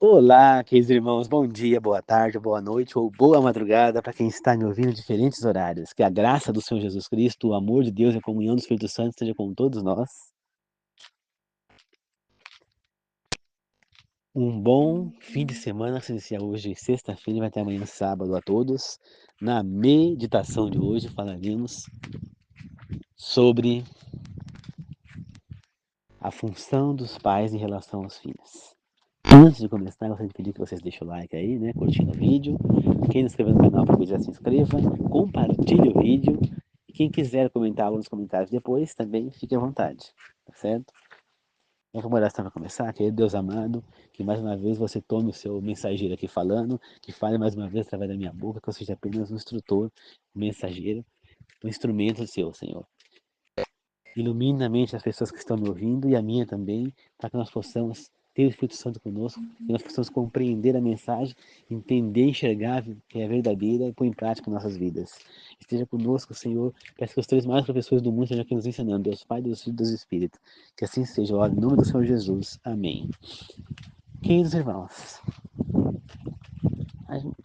Olá, queridos irmãos, bom dia, boa tarde, boa noite ou boa madrugada para quem está me ouvindo em diferentes horários. Que a graça do Senhor Jesus Cristo, o amor de Deus e a comunhão do Espírito Santo esteja com todos nós. Um bom fim de semana que se inicia hoje, sexta-feira, e vai até amanhã, sábado, a todos. Na meditação de hoje falaremos sobre a função dos pais em relação aos filhos. Antes de começar, eu gostaria de pedir que vocês deixem o like aí, né? Curtindo o vídeo. Quem não se inscreveu no canal, já se inscreva, compartilhe o vídeo. E quem quiser comentar algo nos comentários depois, também fique à vontade, tá certo? Vamos oração para começar, querido Deus amado, que mais uma vez você tome o seu mensageiro aqui falando, que fale mais uma vez através da minha boca, que eu seja apenas um instrutor, um mensageiro, um instrumento seu, Senhor. Ilumina a mente das pessoas que estão me ouvindo e a minha também, para que nós possamos ter o Espírito Santo conosco, que nós possamos compreender a mensagem, entender, enxergar que é verdadeira e pôr em prática em nossas vidas. Esteja conosco, Senhor, para que os três maiores professores do mundo estejam aqui nos ensinando, Deus Pai, Deus Filho e Deus Espírito. Que assim seja, ó, em nome do Senhor Jesus. Amém. Queridos irmãos,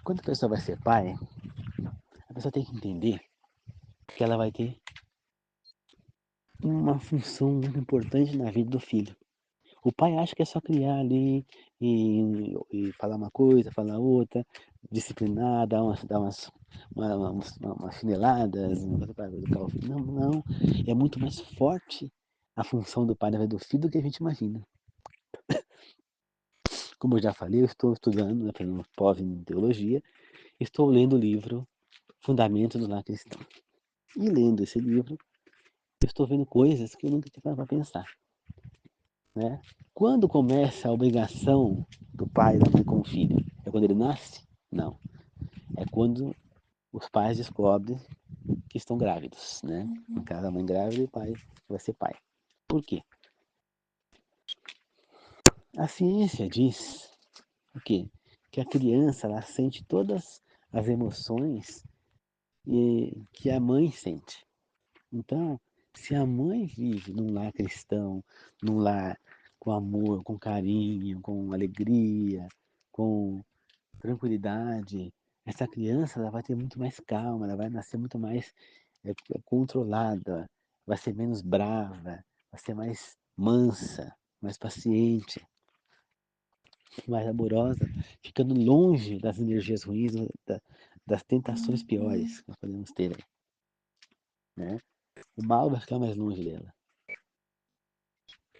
quando a pessoa vai ser pai, a pessoa tem que entender que ela vai ter uma função muito importante na vida do filho. O pai acha que é só criar ali e falar uma coisa, falar outra, disciplinar, umas chineladas, uma coisa para educar o filho. Não, não. É muito mais forte a função do pai na vida do filho do que a gente imagina. Como eu já falei, eu estou estudando, né, fazendo pós em teologia, estou lendo o livro Fundamentos do Lar Cristão. E lendo esse livro, eu estou vendo coisas que eu nunca tinha parado para pensar. Né? Quando começa a obrigação do pai e da mãe com o filho? É quando ele nasce? Não. É quando os pais descobrem que estão grávidos, né? No caso, a mãe grávida e o pai vai ser pai. Por quê? A ciência diz o quê? Que a criança ela sente todas as emoções que a mãe sente. Então, se a mãe vive num lar cristão, num lar com amor, com carinho, com alegria, com tranquilidade, essa criança ela vai ter muito mais calma, ela vai nascer muito mais controlada, vai ser menos brava, vai ser mais mansa, mais paciente, mais amorosa, ficando longe das energias ruins, das tentações piores que nós podemos ter aí, né? O mal vai ficar mais longe dela.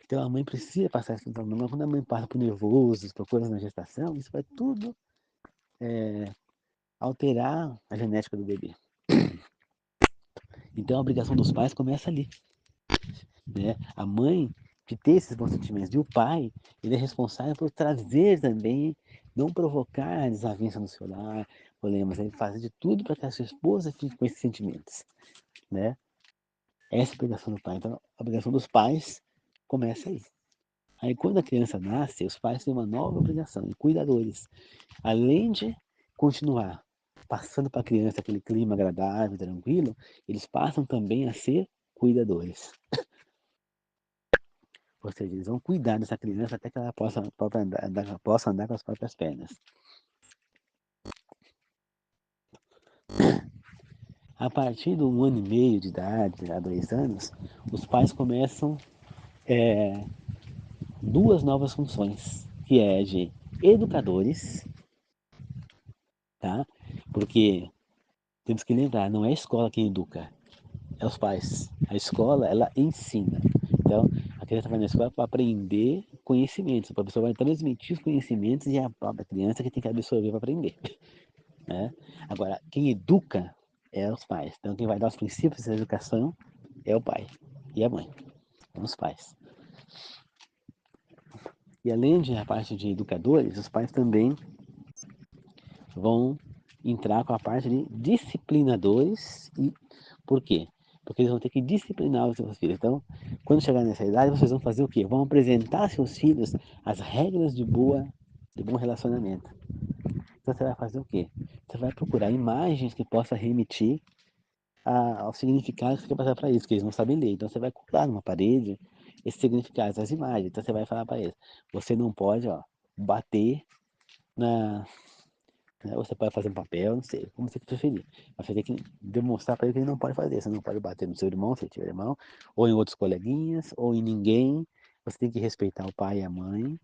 Então a mãe precisa passar esse problema. Quando a mãe passa por nervosos, por coisas na gestação, isso vai tudo alterar a genética do bebê. Então a obrigação dos pais começa ali, né? A mãe de ter esses bons sentimentos. E o pai, ele é responsável por trazer também, não provocar desavença no seu lar, problemas, ele faz de tudo para que a sua esposa fique com esses sentimentos, né? Essa é a obrigação do pai. Então a obrigação dos pais começa aí. Aí quando a criança nasce, os pais têm uma nova obrigação, de cuidadores. Além de continuar passando para a criança aquele clima agradável, tranquilo, eles passam também a ser cuidadores. Ou seja, eles vão cuidar dessa criança até que ela possa andar com as próprias pernas. A partir de 1 ano e meio de idade, a 2 anos, os pais começam duas novas funções, que é de educadores, tá? Porque temos que lembrar, não é a escola quem educa, é os pais. A escola, ela ensina. Então, a criança vai na escola para aprender conhecimentos. O professor vai transmitir os conhecimentos e é a própria criança que tem que absorver para aprender. Né? Agora, quem educa é os pais. Então, quem vai dar os princípios da educação é o pai e a mãe. São os pais. E além de a parte de educadores, os pais também vão entrar com a parte de disciplinadores. E por quê? Porque eles vão ter que disciplinar os seus filhos. Então, quando chegar nessa idade, vocês vão fazer o quê? Vão apresentar aos seus filhos as regras de bom relacionamento. Então, você vai fazer o quê? Você vai procurar imagens que possam remitir ao significado que você quer passar para eles, que eles não sabem ler. Então, você vai colar numa parede esses significados, as imagens. Então, você vai falar para eles: você não pode, ó, bater na, né, você pode fazer um papel, não sei, como você preferir. Mas você tem que demonstrar para ele que ele não pode fazer. Você não pode bater no seu irmão, se ele tiver irmão, ou em outros coleguinhas, ou em ninguém. Você tem que respeitar o pai e a mãe,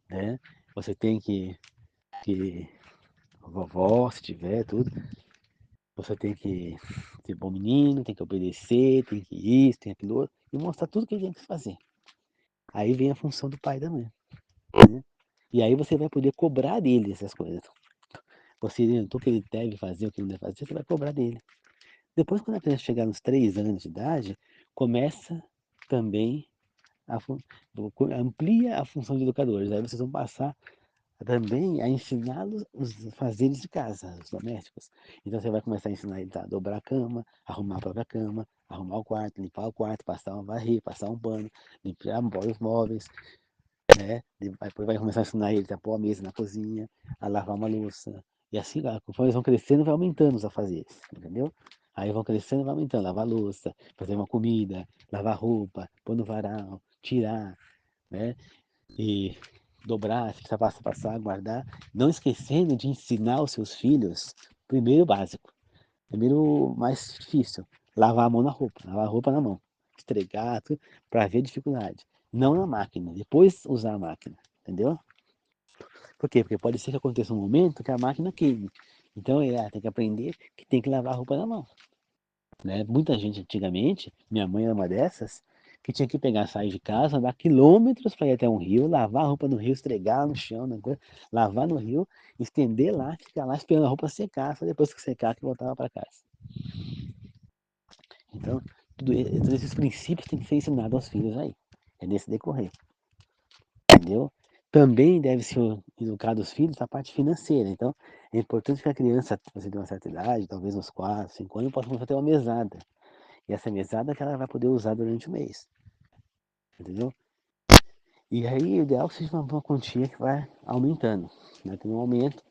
né? Você tem que a vovó, se tiver, tudo. Você tem que ser bom menino, tem que obedecer, tem que isso, tem aquilo outro, e mostrar tudo que ele tem que fazer. Aí vem a função do pai e da mãe, né? E aí você vai poder cobrar dele essas coisas. Você orientou o que ele deve fazer, o que não deve fazer, você vai cobrar dele. Depois, quando a criança chegar nos 3 anos de idade, começa também a amplia a função de educadores. Aí vocês vão passar também a ensiná-los os fazeres de casa, os domésticos. Então você vai começar a ensinar ele a dobrar a cama, arrumar a própria cama, arrumar o quarto, limpar o quarto, passar uma varrer, passar um pano, limpar os móveis, né? Depois vai começar a ensinar ele a pôr a mesa na cozinha, a lavar uma louça. E assim, conforme eles vão crescendo, vai aumentando os afazeres, entendeu? Aí vão crescendo, vai aumentando, lavar louça, fazer uma comida, lavar roupa, pôr no varal, tirar, né? E dobrar, se precisa passar, guardar. Não esquecendo de ensinar os seus filhos, primeiro o básico, primeiro o mais difícil, lavar a mão na roupa, lavar a roupa na mão, estregar, para ver a dificuldade. Não na máquina, depois usar a máquina, entendeu? Por quê? Porque pode ser que aconteça um momento que a máquina queime. Então tem que aprender que tem que lavar a roupa na mão. Né? Muita gente antigamente, minha mãe era uma dessas, que tinha que pegar, sair de casa, andar quilômetros para ir até um rio, lavar a roupa no rio, esfregar no chão, lavar no rio, estender lá, ficar lá esperando a roupa secar, só depois que secar que voltava para casa. Então, todos esses princípios têm que ser ensinados aos filhos aí. É nesse decorrer. Entendeu? Também deve ser educado os filhos a parte financeira. Então, é importante que a criança, você de uma certa idade, talvez uns 4, 5 anos, possa começar a ter uma mesada. E essa mesada que ela vai poder usar durante o mês. Entendeu? E aí, o ideal é que seja uma quantia que vai aumentando. Né? Tem um aumento.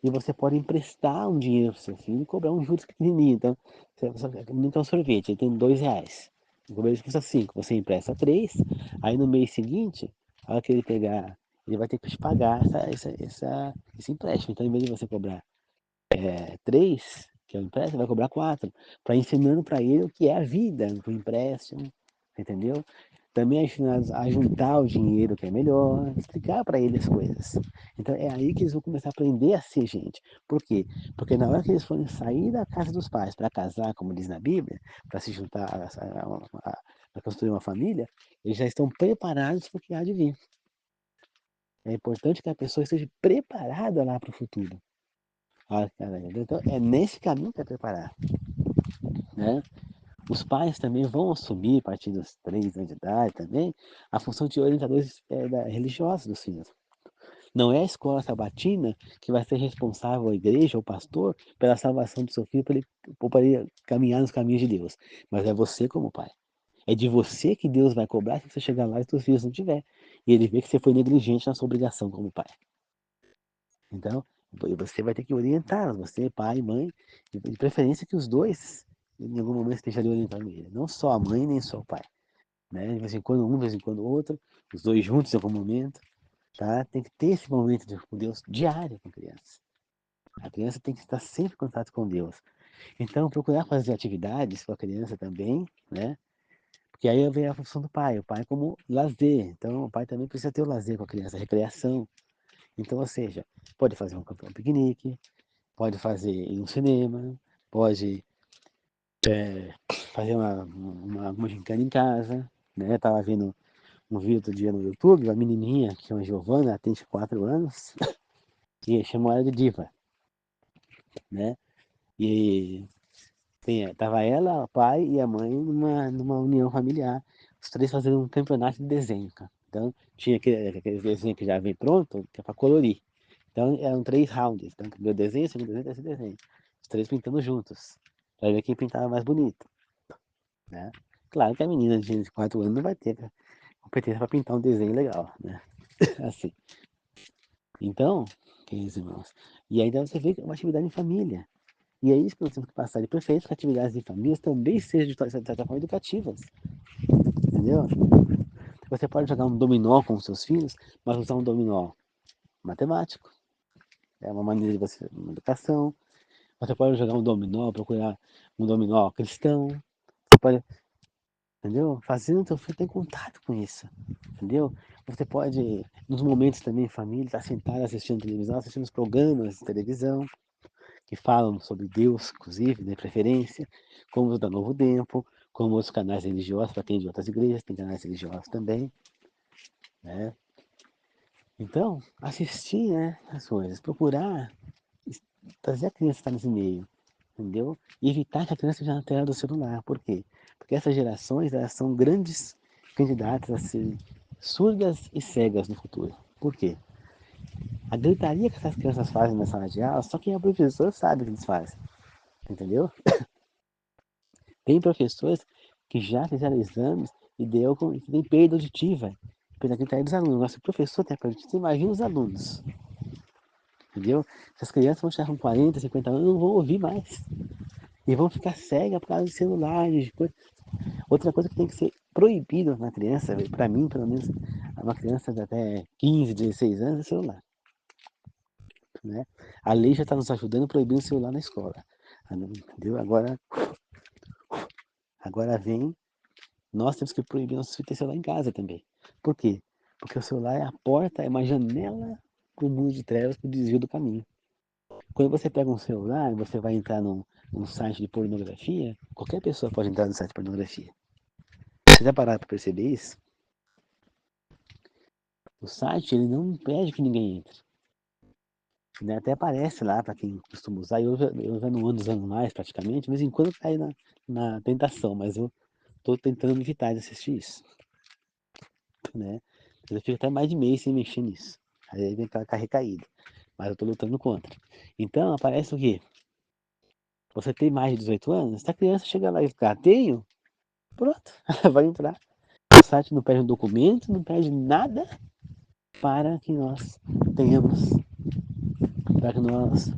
E você pode emprestar um dinheiro para o seu filho e cobrar um juros pequenininho. Então, não quer um sorvete, ele tem R$ 2. O governo custa 5, você empresta 3, aí no mês seguinte, a hora que ele pegar, ele vai ter que te pagar esse empréstimo. Então, em vez de você cobrar 3, que é o empréstimo, vai cobrar 4, para ensinando para ele o que é a vida, o empréstimo, entendeu? Também ensinados a juntar o dinheiro que é melhor, explicar para eles as coisas. Então é aí que eles vão começar a aprender a ser gente. Por quê? Porque na hora que eles forem sair da casa dos pais para casar, como diz na Bíblia, para se juntar, para construir uma família, eles já estão preparados para o que há de vir. É importante que a pessoa esteja preparada lá para o futuro. Então é nesse caminho que é preparar. Né? Os pais também vão assumir, a partir dos 3 anos de idade também, a função de orientadores religiosos dos filhos. Não é a escola sabatina que vai ser responsável, a igreja ou o pastor, pela salvação do seu filho, para ele caminhar nos caminhos de Deus. Mas é você como pai. É de você que Deus vai cobrar se você chegar lá e seus filhos não tiver. E ele vê que você foi negligente na sua obrigação como pai. Então, você vai ter que orientá-los, você, pai, mãe, de preferência que os dois, em algum momento, estejam ali orientando ele. Não só a mãe, nem só o pai. Né? De vez em quando um, de vez em quando o outro, os dois juntos em algum momento. Tá? Tem que ter esse momento com Deus diário com a criança. A criança tem que estar sempre em contato com Deus. Então, procurar fazer atividades com a criança também, né? Porque aí vem a função do pai, o pai como lazer. Então, o pai também precisa ter o lazer com a criança, a recreação. Então, ou seja, pode fazer um piquenique, pode fazer ir no cinema, pode fazer uma gincana em casa, né? Tava vendo um vídeo outro dia no YouTube, uma menininha que chama Giovana, ela tem 4 anos, e chamou ela de diva, né? E tava ela, o pai e a mãe numa união familiar, os três fazendo um campeonato de desenho, cara. Então, tinha aquele desenho que já vem pronto, que é para colorir. Então, eram 3 rounds. Então, primeiro desenho, segundo desenho, terceiro desenho. Os três pintando juntos. Pra ver quem pintava mais bonito, né? Claro que a menina de 4 anos não vai ter competência para pintar um desenho legal, né? Assim. Então, queridos irmãos, e ainda você vê que é uma atividade em família. E é isso que nós temos que passar. De preferência que atividades em famílias também sejam, de certa forma, educativas. Entendeu? Você pode jogar um dominó com os seus filhos, mas usar um dominó matemático. É uma maneira de você, uma educação. Você pode jogar um dominó, procurar um dominó cristão. Você pode, entendeu? Fazendo o teu filho ter contato com isso, entendeu? Você pode, nos momentos também, em família, estar sentado assistindo televisão, assistindo os programas de televisão que falam sobre Deus, inclusive, de preferência, como os da Novo Tempo, como os canais religiosos, para quem é de outras igrejas, tem canais religiosos também, né? Então, assistir, né, as coisas, procurar trazer a criança estar nesse meio, entendeu? E evitar que a criança esteja na tela do celular. Por quê? Porque essas gerações, elas são grandes candidatas a serem surdas e cegas no futuro. Por quê? A gritaria que essas crianças fazem na sala de aula, só quem é professor sabe o que eles fazem, entendeu? Tem professores que já fizeram exames e que tem perda auditiva pela gritaria dos alunos. Mas se o professor tem perda auditiva, imagina os alunos, entendeu? Essas crianças vão chegar com 40, 50 anos, não vão ouvir mais. E vão ficar cegas por causa de celulares, de coisa. Outra coisa que tem que ser proibido na criança, para mim, pelo menos, uma criança de até 15, 16 anos, é celular. Né? A lei já está nos ajudando proibindo o celular na escola. Entendeu? Agora vem, nós temos que proibir nossos filhos de ter celular em casa também. Por quê? Porque o celular é a porta, é uma janela para o mundo de trevas, para o desvio do caminho. Quando você pega um celular, você vai entrar num site de pornografia, qualquer pessoa pode entrar no site de pornografia. Você já pararam para perceber isso? O site, ele não impede que ninguém entre. Né? Até aparece lá para quem costuma usar, eu já não ando usando mais praticamente, de vez em quando cai na tentação, mas eu estou tentando evitar de assistir isso. Né? Eu fico até mais de mês sem mexer nisso. Aí vem aquela recaída. Mas eu estou lutando contra. Então aparece o quê? Você tem mais de 18 anos? Se a criança chega lá e ficar, tenho, pronto, vai entrar. O site não pede um documento, não pede nada para que nós tenhamos, para que nós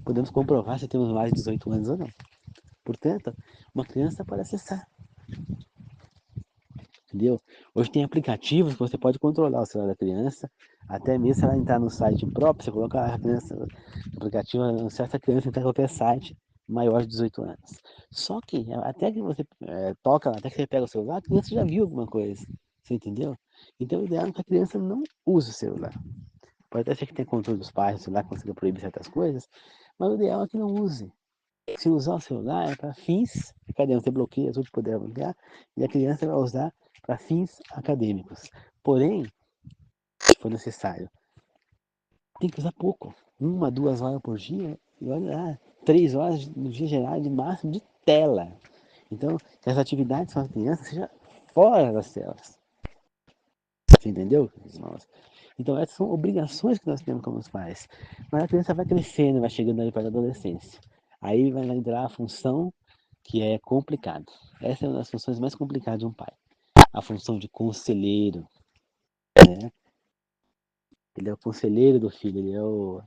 podemos comprovar se temos mais de 18 anos ou não. Portanto, uma criança pode acessar, entendeu? Hoje tem aplicativos que você pode controlar o celular da criança, até mesmo se ela entrar no site próprio, você coloca a criança, o aplicativo anuncia a criança entrar em qualquer site maior de 18 anos. Só que até que você toca lá, até que você pega o celular, a criança já viu alguma coisa, você entendeu? Então o ideal é que a criança não use o celular. Pode até ser que tenha controle dos pais, o celular consiga proibir certas coisas, mas o ideal é que não use. Se usar o celular é para fins acadêmicos, você bloqueia tudo que puder bloquear, e a criança vai usar para fins acadêmicos. Porém, se for necessário, tem que usar pouco, 1, 2 horas por dia, e olha lá, 3 horas no dia geral de máximo de tela. Então, que as atividades com as crianças sejam fora das telas. Você entendeu, irmãos? Então, essas são obrigações que nós temos como pais. Mas a criança vai crescendo, vai chegando ali para a adolescência. Aí vai entrar a função que é complicado. Essa é uma das funções mais complicadas de um pai. A função de conselheiro, né? Ele é o conselheiro do filho, ele é o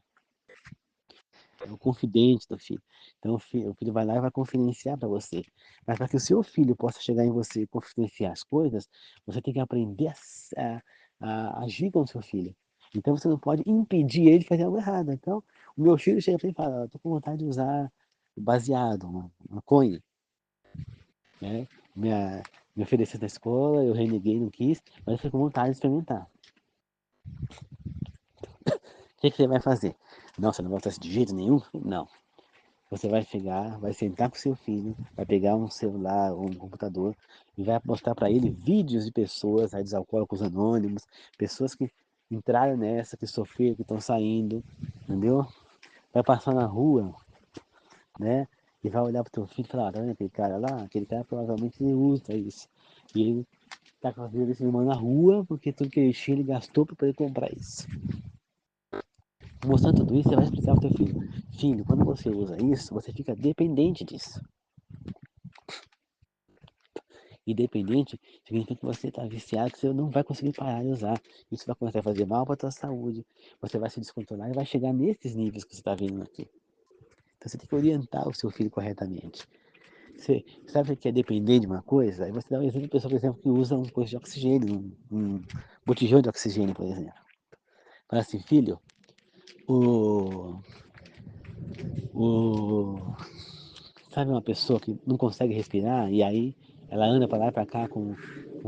confidente do filho. Então o filho vai lá e vai confidenciar para você. Mas para que o seu filho possa chegar em você e confidenciar as coisas, você tem que aprender a agir com o seu filho. Então você não pode impedir ele de fazer algo errado. Então, o meu filho chega para mim e fala, estou com vontade de usar baseado, uma maconha. Né? Me ofereceu na escola, eu reneguei, não quis, mas eu fiquei com vontade de experimentar. O que você vai fazer? Não, você não vai fazer de jeito nenhum? Não. Você vai pegar, vai sentar com seu filho, vai pegar um celular ou um computador e vai mostrar para ele vídeos de pessoas, aí dos alcoólicos anônimos, pessoas que entraram nessa, que sofreram, que estão saindo, entendeu? Vai passar na rua, né? E vai olhar pro teu filho e falar, tá vendo aquele cara lá? Aquele cara provavelmente ele usa isso. E ele tá com a vida desse irmão na rua, porque tudo que ele tinha ele gastou para poder comprar isso. Mostrando tudo isso, você vai explicar pro teu filho. Filho, quando você usa isso, você fica dependente disso. E dependente significa que você está viciado, que você não vai conseguir parar de usar. Isso vai começar a fazer mal para a tua saúde. Você vai se descontrolar e vai chegar nesses níveis que você está vendo aqui. Então você tem que orientar o seu filho corretamente. Você sabe que é depender de uma coisa? Aí você dá um exemplo de pessoa, por exemplo, que usa uma coisa de oxigênio, um botijão de oxigênio, por exemplo. Fala assim, filho, o, o, sabe uma pessoa que não consegue respirar e aí ela anda para lá e para cá com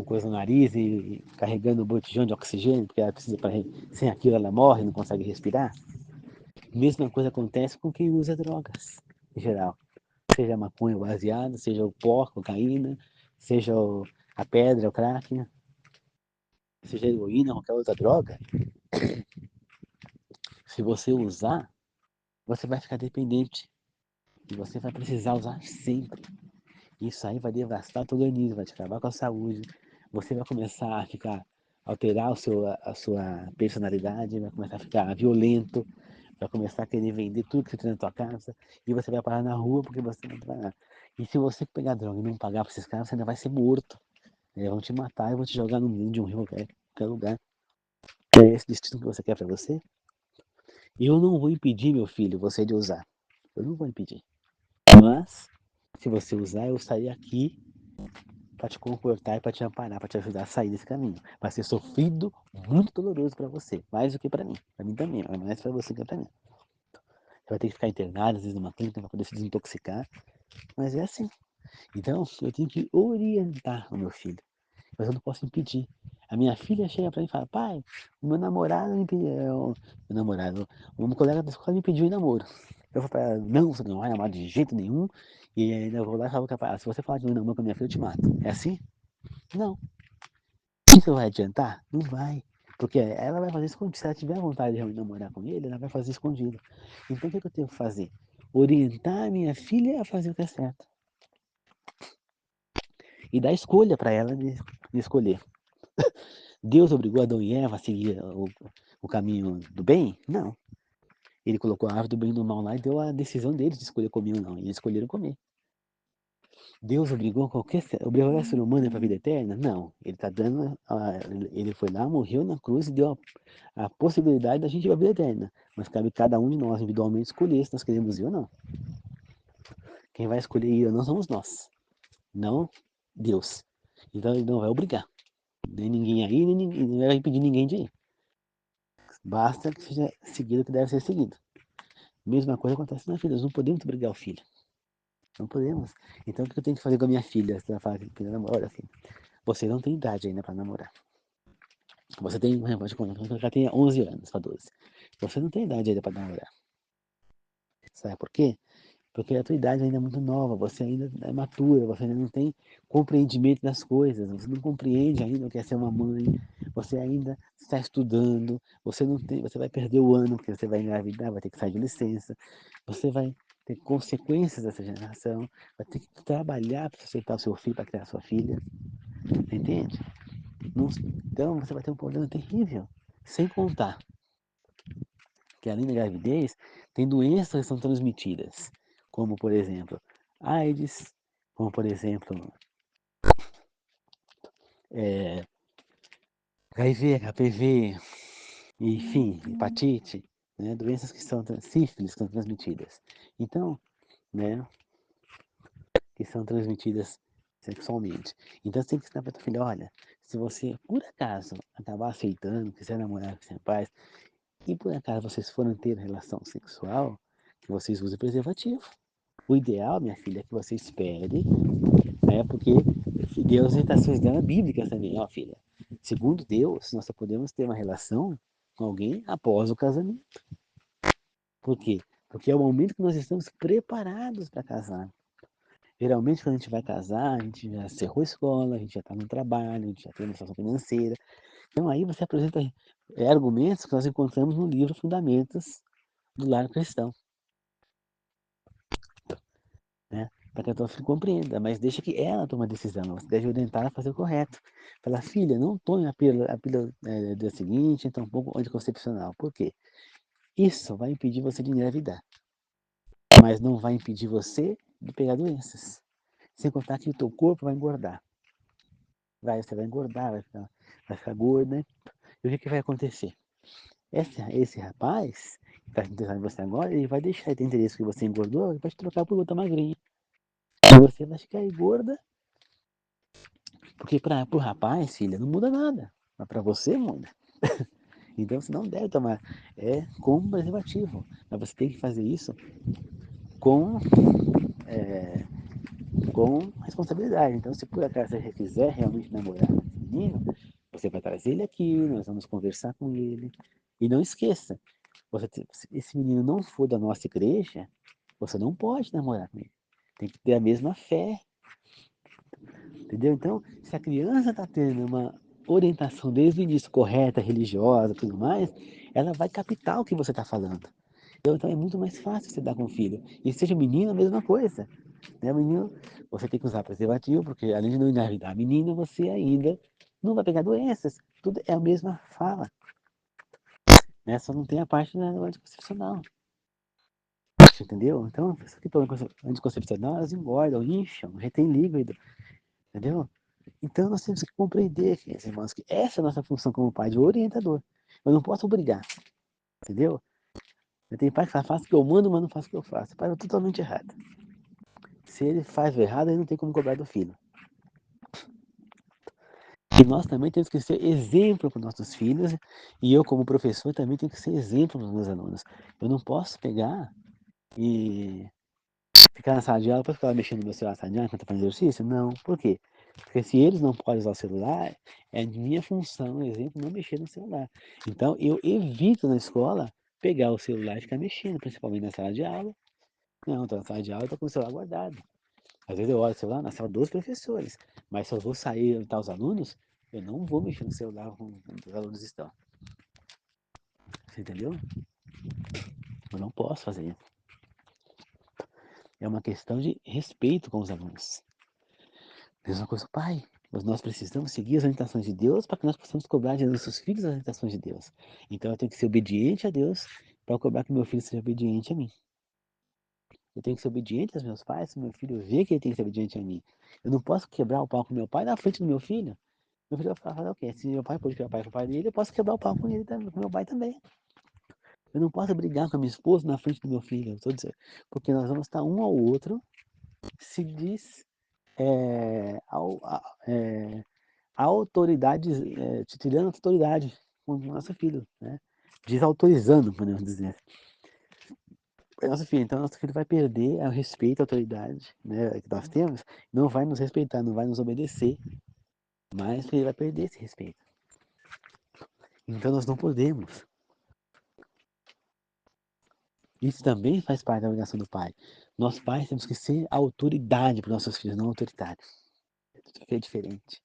coisa no nariz e carregando um botijão de oxigênio, porque ela precisa sem aquilo ela morre, não consegue respirar? Mesma coisa acontece com quem usa drogas, em geral. Seja maconha, o baseado, seja o pó, cocaína, seja a pedra, o crack, seja a heroína, qualquer outra droga. Se você usar, você vai ficar dependente e você vai precisar usar sempre. Isso aí vai devastar o teu organismo, vai te acabar com a saúde. Você vai começar a ficar, alterar a sua personalidade, vai começar a ficar violento, vai começar a querer vender tudo que você tem na tua casa e você vai parar na rua porque você não pagar. E se você pegar droga e não pagar para esses caras, você ainda vai ser morto. Eles vão te matar e vão te jogar no meio de um rio, qualquer lugar. É esse destino que você quer para você? E eu não vou impedir, meu filho, você de usar. Eu não vou impedir. Mas, se você usar, eu sair aqui para te confortar e para te amparar, para te ajudar a sair desse caminho. Vai ser sofrido, muito doloroso para você, mais do que para mim. Para mim também, mas mais para você que para mim. Você vai ter que ficar internado, às vezes, numa clínica para poder se desintoxicar, mas é assim. Então, eu tenho que orientar o meu filho, mas eu não posso impedir. A minha filha chega para mim e fala, pai, o meu namorado me pediu, meu namorado, um colega da escola me pediu em namoro. Eu falo para ela, não, você não vai namorar de jeito nenhum, e ainda eu vou lá e falo, se você falar de namoro com a minha filha, eu te mato. É assim? Não. Isso vai adiantar? Não vai. Porque ela vai fazer escondido. Se ela tiver vontade de realmente namorar com ele, ela vai fazer escondido. Então o que eu tenho que fazer? Orientar a minha filha a fazer o que é certo. E dar escolha para ela de escolher. Deus obrigou Adão e Eva a seguir o caminho do bem? Não. Ele colocou a árvore do bem e do mal lá e deu a decisão deles de escolher comer ou não. E eles escolheram comer. Deus obrigou o ser humano para a vida eterna? Não. Ele tá dando, ele foi lá, morreu na cruz e deu a possibilidade da gente ir para a vida eterna. Mas cabe cada um de nós individualmente escolher se nós queremos ir ou não. Quem vai escolher ir ou não somos nós, não Deus. Então ele não vai obrigar. Nem ninguém aí, nem ninguém, não vai impedir ninguém de ir. Basta que seja seguido o que deve ser seguido. Mesma coisa acontece na filha, nós não podemos obrigar o filho. Não podemos. Então o que eu tenho que fazer com a minha filha? Você vai falar que olha, filho, você não tem idade ainda para namorar. Você tem, já tem 11 anos para 12. Você não tem idade ainda para namorar. Sabe por quê? Porque a tua idade ainda é muito nova, você ainda é matura, você ainda não tem compreendimento das coisas, você não compreende ainda o que é ser uma mãe, você ainda está estudando, você não tem, você vai perder o ano porque você vai engravidar, vai ter que sair de licença, você vai ter consequências dessa geração, vai ter que trabalhar para sustentar o seu filho, para criar a sua filha, entende? Então você vai ter um problema terrível, sem contar que além da gravidez, tem doenças que são transmitidas, como por exemplo, AIDS, como por exemplo, HIV, HPV, enfim, hepatite, né, doenças que são sífilis que são transmitidas. Então, né, que são transmitidas sexualmente. Então você tem que ensinar para tua filha, olha, se você por acaso acabar aceitando, quiser namorar com seu pai, e por acaso vocês forem ter relação sexual, que vocês usem preservativo. O ideal, minha filha, é que você espere, né? Porque Deus está se dando bíblicas também, ó, filha. Segundo Deus, nós só podemos ter uma relação com alguém após o casamento. Por quê? Porque é o momento que nós estamos preparados para casar. Geralmente, quando a gente vai casar, a gente já cerrou a escola, a gente já está no trabalho, a gente já tem uma situação financeira. Então, aí você apresenta argumentos que nós encontramos no livro Fundamentos do Lar Cristão, né? Para que a tua filha compreenda, mas deixa que ela tome a decisão, você deve orientar a fazer o correto. Fala, filha, não tome a pílula do dia seguinte, então um pouco anticoncepcional. Por quê? Isso vai impedir você de engravidar, mas não vai impedir você de pegar doenças. Sem contar que o teu corpo vai engordar. Você vai engordar, vai ficar gorda, né? E o que vai acontecer? Esse rapaz, que está interessado em você agora, ele vai deixar de ter interesse que você engordou e vai te trocar por outra magrinha. E você vai ficar aí gorda. Porque para o rapaz, filha, não muda nada. Mas para você muda. Então você não deve tomar com preservativo. Mas você tem que fazer isso com, é, com responsabilidade. Então, se por acaso você quiser realmente namorar com esse menino, você vai trazer ele aqui, nós vamos conversar com ele. E não esqueça, se esse menino não for da nossa igreja, você não pode namorar com ele. Tem que ter a mesma fé, entendeu? Então, se a criança está tendo uma orientação desde o início correta, religiosa, tudo mais, ela vai captar o que você está falando. Então é muito mais fácil você dar com o filho. E seja menino, a mesma coisa. Né? Menino, você tem que usar preservativo, porque além de não engravidar a menina, você ainda não vai pegar doenças. Tudo é a mesma fala. Né? Só não tem a parte da anticoncepcional. Entendeu? Então, pessoas que tomam anticoncepcional, elas engordam, incham, retém líquido. Entendeu? Então nós temos que compreender, queridos irmãos, que essa é a nossa função como pai, de orientador. Eu não posso obrigar, entendeu? Tem pai que fala, faça o que eu mando, mas não faça o que eu faço. O pai é totalmente errado. Se ele faz o errado, ele não tem como cobrar do filho. E nós também temos que ser exemplo para os nossos filhos, e eu como professor também tenho que ser exemplo para os meus alunos. Eu não posso pegar e ficar na sala de aula para ficar mexendo no meu celular na sala de aula enquanto eu fazendo exercício? Não. Por quê? Porque se eles não podem usar o celular, é minha função, exemplo, não mexer no celular. Então eu evito na escola pegar o celular e ficar mexendo, principalmente na sala de aula. Não, estou na sala de aula e estou com o celular guardado. Às vezes eu olho o celular na sala dos professores, mas se eu vou sair e orientar os alunos, eu não vou mexer no celular onde os alunos estão. Você entendeu? Eu não posso fazer isso. É uma questão de respeito com os alunos. Mesma coisa, pai. Mas nós precisamos seguir as orientações de Deus para que nós possamos cobrar de nossos filhos as orientações de Deus. Então eu tenho que ser obediente a Deus para cobrar que meu filho seja obediente a mim. Eu tenho que ser obediente aos meus pais, se meu filho vê que ele tem que ser obediente a mim. Eu não posso quebrar o pau com meu pai na frente do meu filho. Meu filho vai falar o quê? Se meu pai pode quebrar o pau com o pai dele, eu posso quebrar o pau com ele, com meu pai também. Eu não posso brigar com a minha esposa na frente do meu filho, eu tô dizendo, porque nós vamos estar um ao outro se diz é, ao, a, é, a autoridade, te tirando a autoridade com o nosso filho, né? Desautorizando, podemos dizer. É nosso filho, então nosso filho vai perder o respeito, a autoridade, né, que nós temos, não vai nos respeitar, não vai nos obedecer, mas ele vai perder esse respeito. Então nós não podemos. Isso também faz parte da obrigação do pai. Nós pais temos que ser autoridade para os nossos filhos, não autoritários. É diferente.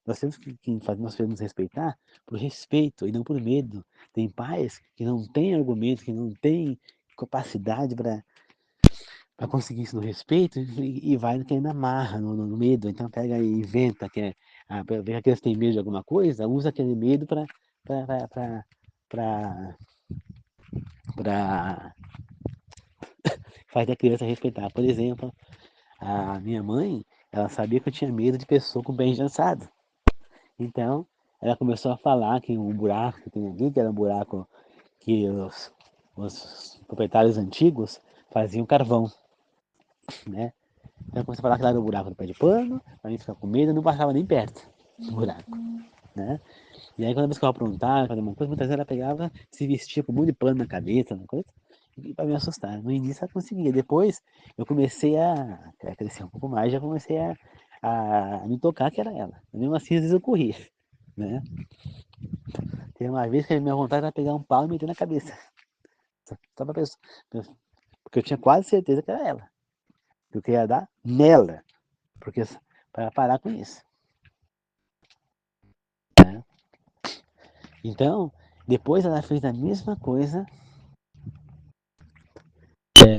Nós temos que fazer nós nos respeitar por respeito e não por medo. Tem pais que não têm argumento, que não têm capacidade para conseguir isso no respeito e vai querendo amarra no medo. Então pega e inventa que ver que a criança tem medo de alguma coisa, usa aquele medo para fazer a criança respeitar. Por exemplo, a minha mãe, ela sabia que eu tinha medo de pessoa com pé engessado. Então, ela começou a falar que um buraco que tem ali, que era um buraco que os proprietários antigos faziam carvão, né? Então, ela começou a falar que lá era o buraco do pé de pano, pra mim ficar com medo, eu não passava nem perto do buraco, né? E aí, quando a vez que eu aprontava, fazer uma coisa, muitas vezes ela pegava, se vestia com um monte de pano na cabeça, uma coisa, para me assustar. No início ela conseguia, depois eu comecei a crescer um pouco mais, já comecei a me tocar que era ela. Mesmo assim, às vezes eu corria, né? Tem uma vez que a minha vontade era pegar um pau e meter na cabeça. Só pra pessoa. Porque eu tinha quase certeza que era ela. Eu queria dar nela. Porque para parar com isso. Né? Então, depois ela fez a mesma coisa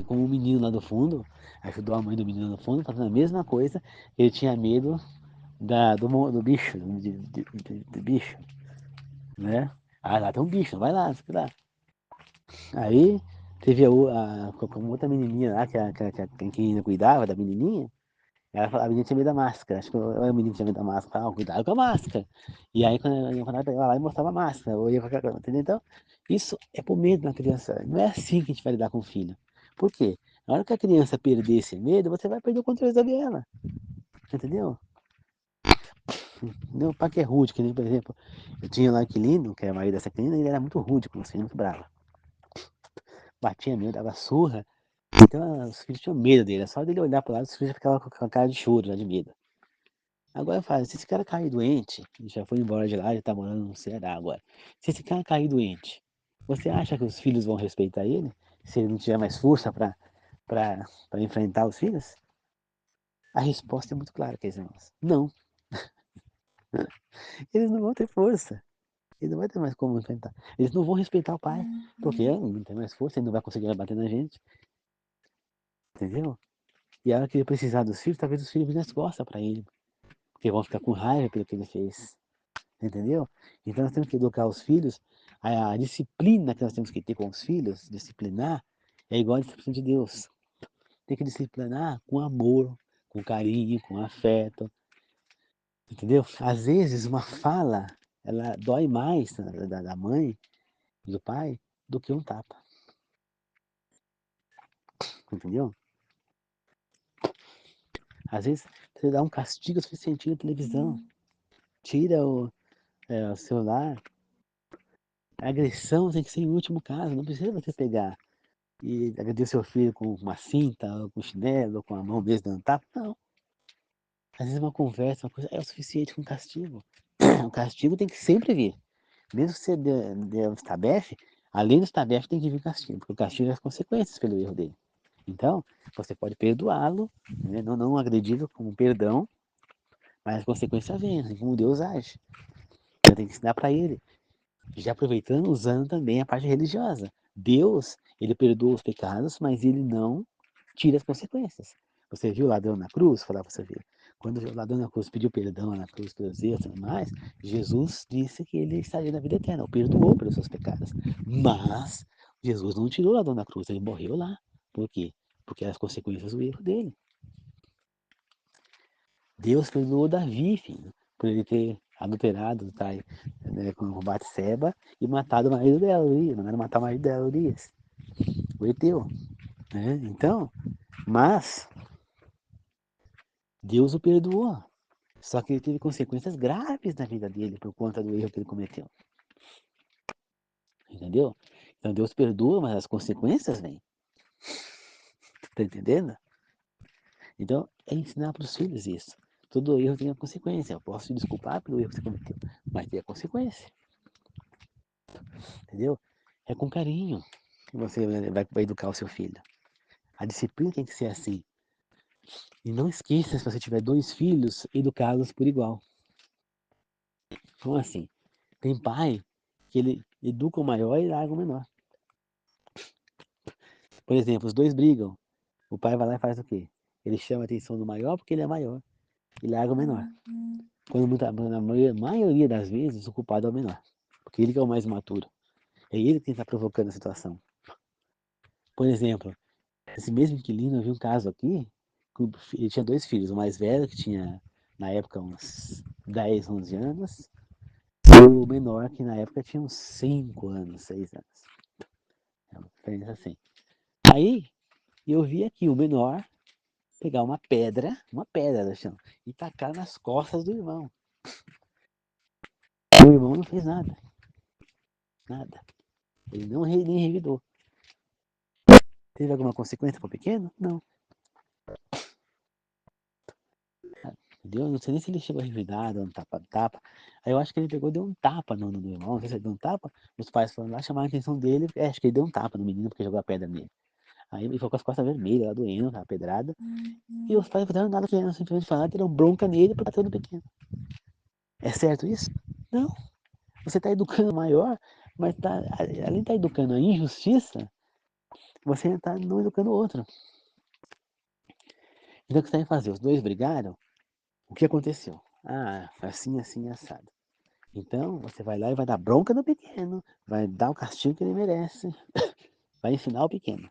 com o menino lá do fundo. Ajudou a mãe do menino no fundo, fazendo a mesma coisa. Ele tinha medo do bicho, de bicho. Né? Ah, lá tem um bicho, vai lá, sei lá. Aí teve como outra menininha lá, que ainda cuidava da menininha. A menina tinha medo da máscara. Acho que a menina tinha medo da máscara. Ah, cuidado com a máscara. E aí, quando ela pegava lá e mostrava a máscara, ou ia com a entendeu? Então, isso é por medo da criança. Não é assim que a gente vai lidar com o filho. Por quê? Na hora que a criança perder esse medo, você vai perder o controle da ela. Entendeu? Meu pai que é rude, que nem, por exemplo, eu tinha lá um inquilino, que era o marido dessa inquilina, e ele era muito rude com os filhos, muito bravo. Batia mesmo, dava surra. Então os filhos tinham medo dele, só dele olhar pro lado, os filhos já ficavam com a cara de choro, já de medo. Agora eu falo, se esse cara cair doente, ele já foi embora de lá, já tá morando no Ceará agora. Se esse cara cair doente, você acha que os filhos vão respeitar ele? Se ele não tiver mais força para enfrentar os filhos? A resposta é muito clara, queridos irmãos. Não, eles não vão ter força. Ele não vai ter mais como enfrentar. Eles não vão respeitar o pai, porque ele não tem mais força, ele não vai conseguir bater na gente. Entendeu? E a hora que ele precisar dos filhos, talvez os filhos virem as costas para ele, porque vão ficar com raiva pelo que ele fez. Entendeu? Então nós temos que educar os filhos. A disciplina que nós temos que ter com os filhos, disciplinar, é igual a disciplina de Deus. Tem que disciplinar com amor, com carinho, com afeto. Entendeu? Às vezes uma fala, ela dói mais da mãe e do pai do que um tapa. Entendeu? Às vezes você dá um castigo suficiente na televisão. Tira o celular. A agressão tem que ser em último caso. Não precisa você pegar e agredir seu filho com uma cinta, ou com chinelo, ou com a mão mesmo dando tapa. Não. Às vezes uma conversa, uma coisa é o suficiente com castigo. O castigo tem que sempre vir. Mesmo que você dê um estabefe, além do estabefe tem que vir o castigo, porque o castigo é as consequências pelo erro dele. Então, você pode perdoá-lo, né? Não agredi-lo com perdão, mas as consequências vêm, assim como Deus age. Você tem que ensinar para ele. Já aproveitando, usando também a parte religiosa. Deus, ele perdoa os pecados, mas ele não tira as consequências. Você viu o ladrão na cruz? Falar para você ver. Quando o ladrão na cruz pediu perdão na cruz pelos erros e tudo mais, Jesus disse que ele estaria na vida eterna, o perdoou pelos seus pecados. Mas Jesus não tirou o ladrão da cruz, ele morreu lá. Por quê? Porque as consequências do erro dele. Deus perdoou Davi, filho, por ele ter adulterado, tá, né, com Batseba e matado o marido dela, Urias, mandaram matar o marido dela, Urias, o Eteu, né? Então, mas Deus o perdoou, só que ele teve consequências graves na vida dele por conta do erro que ele cometeu, entendeu? Então Deus perdoa, mas as consequências vêm, tá entendendo? Então é ensinar para os filhos isso. Todo erro tem uma consequência. Eu posso te desculpar pelo erro que você cometeu, mas tem a consequência. Entendeu? É com carinho que você vai educar o seu filho. A disciplina tem que ser assim. E não esqueça, se você tiver 2 filhos, educá-los por igual. Como assim? Tem pai que ele educa o maior e larga o menor. Por exemplo, os dois brigam. O pai vai lá e faz o quê? Ele chama a atenção do maior porque ele é maior e larga o menor. Quando na maioria das vezes, o culpado é o menor. Porque ele que é o mais maturo. É ele que está provocando a situação. Por exemplo, esse mesmo inquilino, eu vi um caso aqui, ele tinha 2 filhos, o mais velho, que tinha, na época, uns 10, 11 anos, e o menor, que na época tinha uns 5 anos, 6 anos. É uma diferença assim. Aí, eu vi aqui o menor pegar uma pedra do chão, e tacar nas costas do irmão. O irmão não fez nada, nada. Ele não nem revidou. Teve alguma consequência para o pequeno? Não. Entendeu? Não sei nem se ele chegou a revidar, dando tapa, tapa. Aí eu acho que ele pegou e deu um tapa no irmão. Não sei se ele deu um tapa. Os pais foram lá chamar a atenção dele. Acho que ele deu um tapa no menino porque jogou a pedra nele. Aí ele ficou com as costas vermelhas, lá doendo, a pedrada. E os pais não fizeram nada com ele, simplesmente falaram que deram bronca nele por bater no pequeno. É certo isso? Não. Você está educando o maior, mas além de estar educando a injustiça, você está não educando o outro. Então o que você tem que fazer? Os dois brigaram. O que aconteceu? Ah, assim, assim, assado. Então, você vai lá e vai dar bronca no pequeno, vai dar o castigo que ele merece, vai ensinar o pequeno.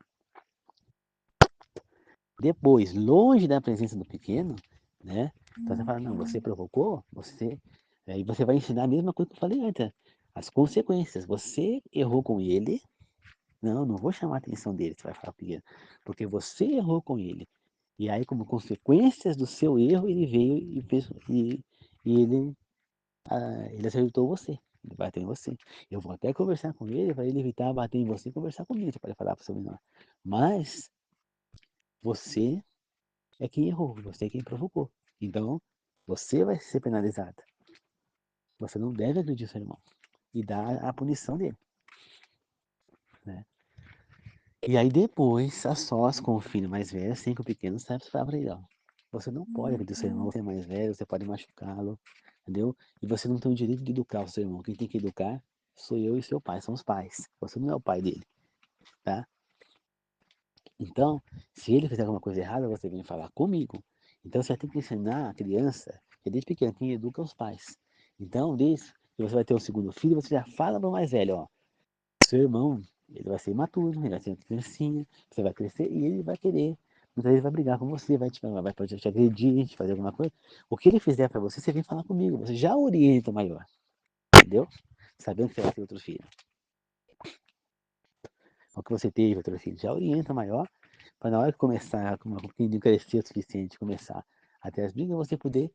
Depois, longe da presença do pequeno, né? Então você fala, não, você provocou, você. Aí você vai ensinar a mesma coisa que eu falei antes, as consequências. Você errou com ele, não vou chamar a atenção dele, você vai falar pequeno, porque você errou com ele. E aí, como consequências do seu erro, ele veio e fez, e ele acertou você, ele bateu em você. Eu vou até conversar com ele para ele evitar bater em você e conversar comigo, você pode falar para o seu menor. Mas você é quem errou, você é quem provocou. Então, você vai ser penalizado. Você não deve agredir o seu irmão e dar a punição dele, né? E aí depois, a sós com o filho mais velho, assim que o pequeno sabe falar para ele, ó, você não pode agredir o seu irmão, você é mais velho, você pode machucá-lo, entendeu? E você não tem o direito de educar o seu irmão. Quem tem que educar sou eu e seu pai, são os pais. Você não é o pai dele, tá? Então, se ele fizer alguma coisa errada, você vem falar comigo. Então, você tem que ensinar a criança, que desde pequeno, quem educa é os pais. Então, desde que você vai ter um segundo filho, você já fala para o mais velho, ó, seu irmão, ele vai ser imaturo, ele vai ser uma criancinha, você vai crescer e ele vai querer. Muitas vezes vai brigar com você, pode te agredir, te fazer alguma coisa. O que ele fizer para você, você vem falar comigo. Você já orienta o maior, entendeu? Sabendo que você vai ter outro filho. O que você teve outro filho, já orienta o maior, para na hora que começar, como o pequenininho crescer o suficiente, começar a ter as brigas, você poder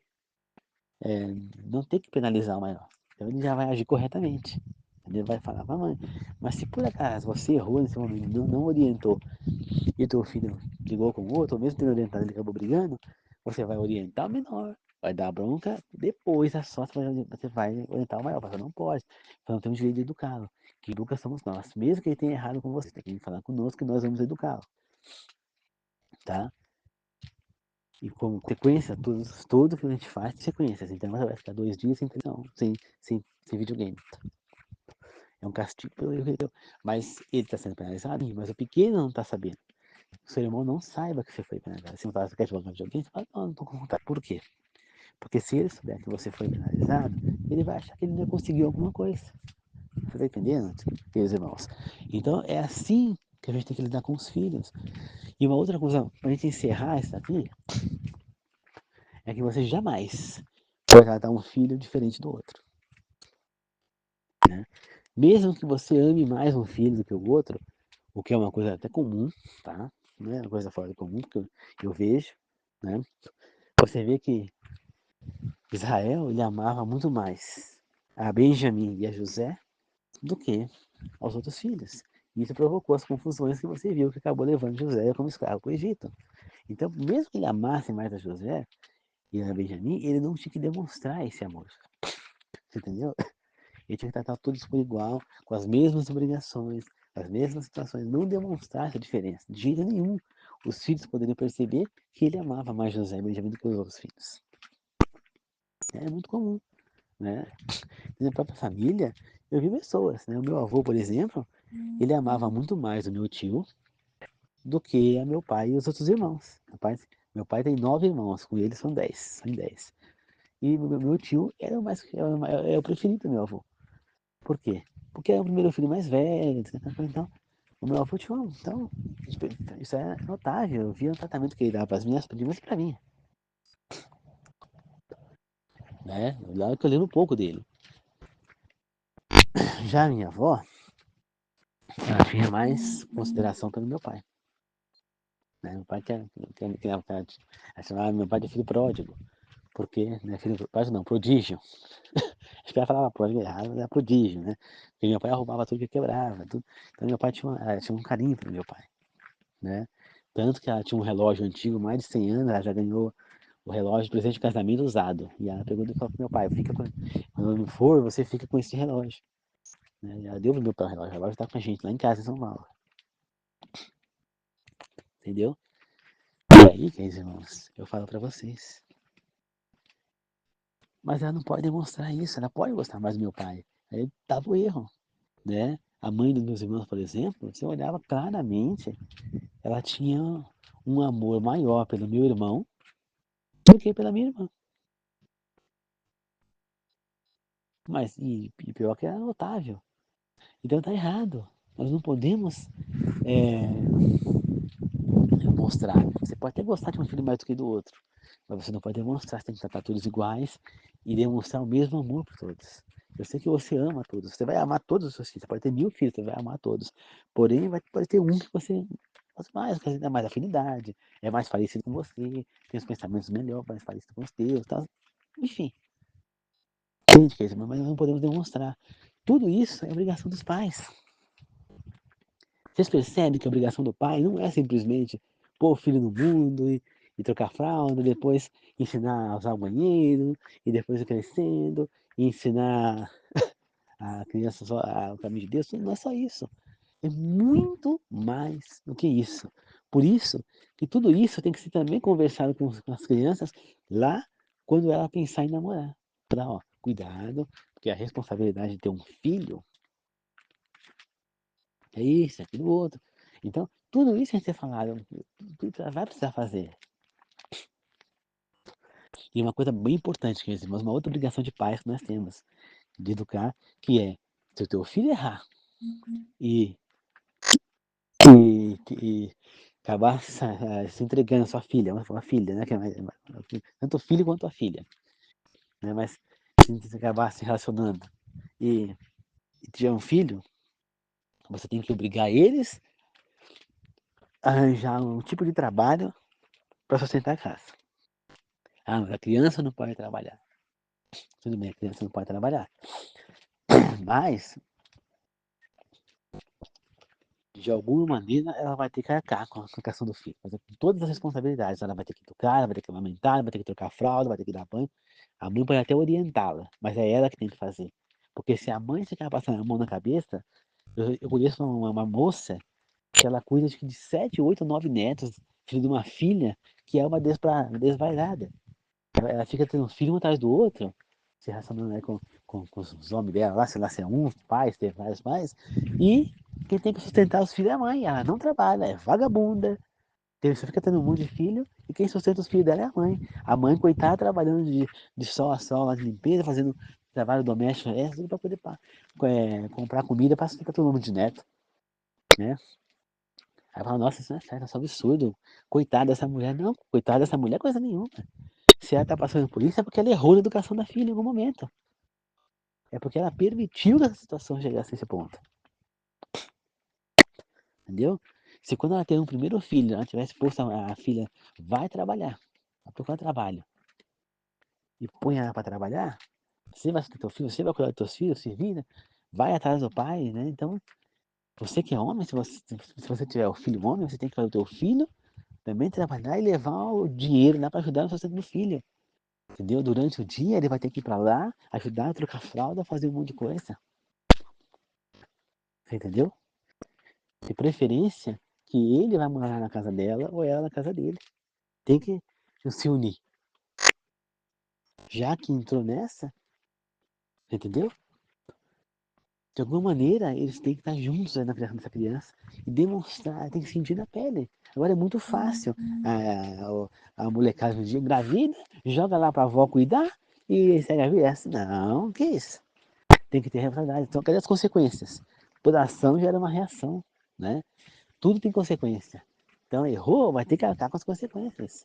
não ter que penalizar o maior. Então ele já vai agir corretamente. Ele vai falar, mamãe, mas se por acaso você errou nesse momento, não orientou, e teu filho brigou com o outro, ou mesmo tendo orientado ele acabou brigando, você vai orientar o menor, vai dar bronca, depois a sorte você vai orientar o maior, você não pode, você não tem o direito de educá-lo, que educa somos nós, mesmo que ele tenha errado com você, tem que vir falar conosco que nós vamos educá-lo, tá? E como consequência, tudo que a gente faz tem sequências, então você vai ficar 2 dias sem televisão, sem videogame. É um castigo, mas ele está sendo penalizado, mas o pequeno não está sabendo. O seu irmão não saiba que você foi penalizado. Se você quer jogar videogame, você fala, não estou com vontade. Por quê? Porque se ele souber que você foi penalizado, ele vai achar que ele não conseguiu alguma coisa. Você está entendendo, meus irmãos? Então é assim que a gente tem que lidar com os filhos. E uma outra coisa, para a gente encerrar isso aqui, é que você jamais pode tratar um filho diferente do outro. Né? Mesmo que você ame mais um filho do que o outro, o que é uma coisa até comum, tá? Não é uma coisa fora do comum, que eu vejo, né? Você vê que Israel ele amava muito mais a Benjamim e a José do que aos outros filhos. E isso provocou as confusões que você viu, que acabou levando José como escravo para o Egito. Então, mesmo que ele amasse mais a José e a Benjamim, ele não tinha que demonstrar esse amor. Você entendeu? Ele tinha que tratar todos por igual, com as mesmas obrigações, as mesmas situações, não demonstrar essa diferença, de jeito nenhum. Os filhos poderiam perceber que ele amava mais José e Benjamim do que os outros filhos. É muito comum, né? Na própria família, eu vi pessoas, né? O meu avô, por exemplo, ele amava muito mais o meu tio do que a meu pai e os outros irmãos. Meu pai tem 9 irmãos, com eles são 10, são em 10. E meu tio era o mais, é o preferido do meu avô. Por quê? Porque era o primeiro filho mais velho, então o meu avô tinha então, isso é notável, eu via o tratamento que ele dava para as minhas primas e para mim, né? Lá que eu lembro um pouco dele. Já a minha avó, ela tinha mais consideração pelo meu pai. Né? Meu pai ela chamava meu pai de filho pródigo, porque, né, filho pródigo não, prodígio. Acho que ela falava pródigo errado, mas era prodígio, né? Porque meu pai arrumava tudo que quebrava, tudo. Então meu pai tinha um carinho pelo meu pai, né? Tanto que ela tinha um relógio antigo, mais de 100 anos, ela já ganhou o relógio de presente de casamento usado. E ela perguntou para meu pai, quando eu não for, você fica com esse relógio. Né? E ela deu pro meu pai o relógio está com a gente lá em casa, em São Paulo. Entendeu? E aí, queridos irmãos, eu falo para vocês. Mas ela não pode demonstrar isso, ela pode gostar mais do meu pai. Aí tava o erro, né? A mãe dos meus irmãos, por exemplo, você olhava claramente, ela tinha um amor maior pelo meu irmão do que pela minha irmã. Mas, e pior que era notável. Então tá errado. Nós não podemos mostrar. Você pode até gostar de um filho mais do que do outro, mas você não pode demonstrar. Você tem que tratar todos iguais e demonstrar o mesmo amor por todos. Eu sei que você ama todos. Você vai amar todos os seus filhos. Você pode ter 1000 filhos, você vai amar todos. Porém, pode ter um que você gosta mais, que tem mais afinidade, é mais parecido com você, tem os pensamentos melhores, mais parecidos com os teus, tá? Enfim. Entende, queridos irmãos? Mas nós não podemos demonstrar. Tudo isso é obrigação dos pais. Vocês percebem que a obrigação do pai não é simplesmente pôr o filho no mundo e trocar fralda, depois ensinar a usar o banheiro, e depois ir crescendo, e ensinar a criança só o caminho de Deus. Não é só isso. É muito mais do que isso. Por isso que tudo isso tem que ser também conversado com as crianças lá quando ela pensar em namorar. Para, ó, cuidado, porque a responsabilidade de ter um filho é isso, é aquilo outro. Então, tudo isso a gente tem falado, tudo vai precisar fazer. E uma coisa bem importante, queridos irmãos, uma outra obrigação de pais que nós temos, de educar, que é, se o teu filho errar e, e acabar se entregando a sua filha, uma filha, né, que é tanto o filho quanto a filha, né, mas se acabar se relacionando e tiver um filho, você tem que obrigar eles a arranjar um tipo de trabalho para sustentar a casa. Ah, mas a criança não pode trabalhar. Tudo bem, a criança não pode trabalhar. Mas, de alguma maneira, ela vai ter que arcar com a questão do filho. Fazer com todas as responsabilidades. Ela vai ter que educar, ela vai ter que amamentar, ela vai ter que trocar fralda, vai ter que dar banho. A mãe pode até orientá-la, mas é ela que tem que fazer. Porque se a mãe ficar passando a mão na cabeça, eu conheço uma moça que ela cuida de 7, 8, 9 netos, filho de uma filha, que é uma desvairada. Ela fica tendo um filho um atrás do outro, se relacionando aí com os homens dela lá, sei lá se é um, pais, tem vários pais, e quem tem que sustentar os filhos é a mãe. Ela não trabalha, é vagabunda, só fica tendo um monte de filho, e quem sustenta os filhos dela é a mãe. A mãe, coitada, trabalhando de sol a sol, lá de limpeza, fazendo trabalho doméstico, tudo para poder comprar comida para sustentar todo mundo de neto, né? Aí fala, nossa, isso não é certo, isso é um absurdo. Coitada dessa mulher. Não, coitada dessa mulher, coisa nenhuma. Se ela tá passando por isso, é porque ela errou na educação da filha em algum momento. É porque ela permitiu que essa situação chegasse a esse ponto. Entendeu? Se quando ela tem um primeiro filho, ela tivesse posto a filha, vai trabalhar, vai procurar trabalho, e põe ela para trabalhar, você vai ser teu filho, você vai cuidar dos teus filhos, se vira, vai atrás do pai, né? Então, você que é homem, se você tiver o filho homem, você tem que fazer o teu filho também trabalhar e levar o dinheiro lá para ajudar no sustento do filho. Entendeu? Durante o dia ele vai ter que ir para lá, ajudar a trocar fralda, fazer um monte de coisa. Você entendeu? De preferência que ele vai morar na casa dela ou ela na casa dele. Tem que se unir. Já que entrou nessa, entendeu? De alguma maneira, eles têm que estar juntos na criação dessa criança e demonstrar, tem que sentir na pele. Agora é muito fácil. A molecada um dia engravida, joga lá para a avó cuidar e segue a vida. Não, que isso? Tem que ter responsabilidade. Então, cadê as consequências? Toda ação gera uma reação, né? Tudo tem consequência. Então, errou, vai ter que arcar com as consequências.